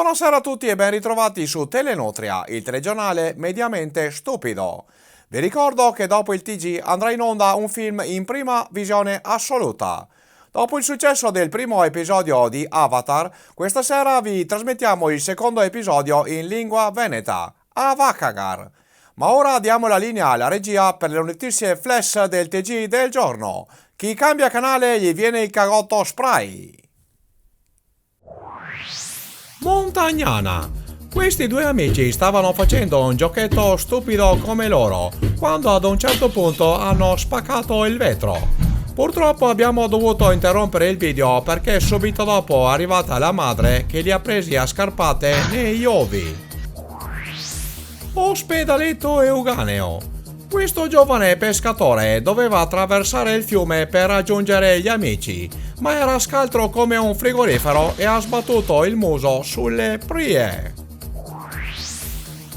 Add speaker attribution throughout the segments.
Speaker 1: Buonasera a tutti e ben ritrovati su Telenutria, il telegiornale mediamente stupido. Vi ricordo che dopo il TG andrà in onda un film in prima visione assoluta. Dopo il successo del primo episodio di Avatar, questa sera vi trasmettiamo il secondo episodio in lingua veneta, Avakagar. Ma ora diamo la linea alla regia per le notizie flash del TG del giorno. Chi cambia canale gli viene il cagotto spray. Montagnana. Questi due amici stavano facendo un giochetto stupido come loro, quando ad un certo punto hanno spaccato il vetro. Purtroppo abbiamo dovuto interrompere il video perché subito dopo è arrivata la madre che li ha presi a scarpate negli ovi. Ospedaletto Euganeo. Questo giovane pescatore doveva attraversare il fiume per raggiungere gli amici, ma era scaltro come un frigorifero e ha sbattuto il muso sulle prie.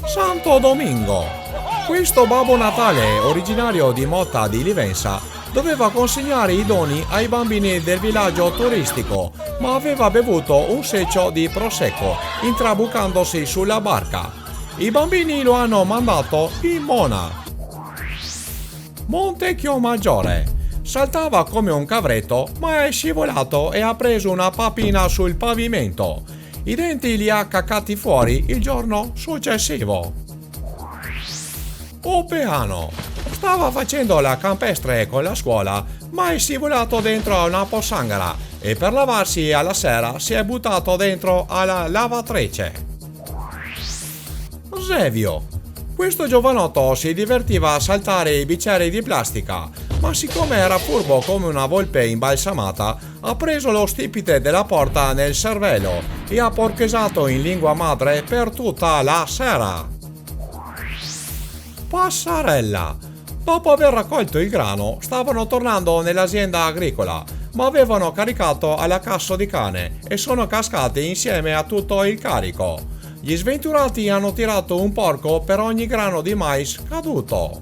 Speaker 1: Santo Domingo. Questo Babbo Natale, originario di Motta di Livenza, doveva consegnare i doni ai bambini del villaggio turistico, ma aveva bevuto un seccio di prosecco, intrabucandosi sulla barca. I bambini lo hanno mandato in mona. Montecchio Maggiore. Saltava come un cavretto, ma è scivolato e ha preso una papina sul pavimento. I denti li ha caccati fuori il giorno successivo. Opeano. Stava facendo la campestre con la scuola, ma è scivolato dentro a una pozzanghera e per lavarsi alla sera si è buttato dentro alla lavatrice. Zevio. Questo giovanotto si divertiva a saltare i bicchieri di plastica, ma siccome era furbo come una volpe imbalsamata, ha preso lo stipite della porta nel cervello e ha porchesato in lingua madre per tutta la sera. Passarella. Dopo aver raccolto il grano, stavano tornando nell'azienda agricola, ma avevano caricato alla cassa di cane e sono cascati insieme a tutto il carico. Gli sventurati hanno tirato un porco per ogni grano di mais caduto.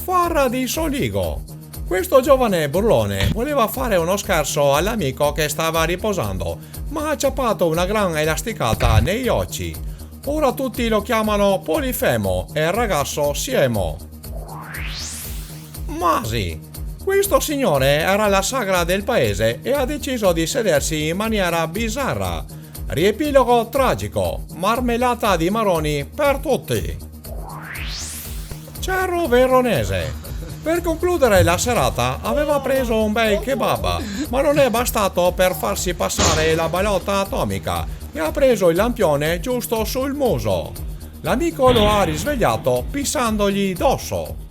Speaker 1: Farra di Soligo. Questo giovane burlone voleva fare uno scherzo all'amico che stava riposando, ma ha acciappato una gran elasticata negli occhi. Ora tutti lo chiamano Polifemo e il ragazzo Siemo. Masi. Questo signore era la sagra del paese e ha deciso di sedersi in maniera bizzarra. Riepilogo tragico, marmellata di maroni per tutti. Cerro Veronese. Per concludere la serata aveva preso un bel kebab, ma non è bastato per farsi passare la ballotta atomica e ha preso il lampione giusto sul muso. L'amico lo ha risvegliato pissandogli dosso.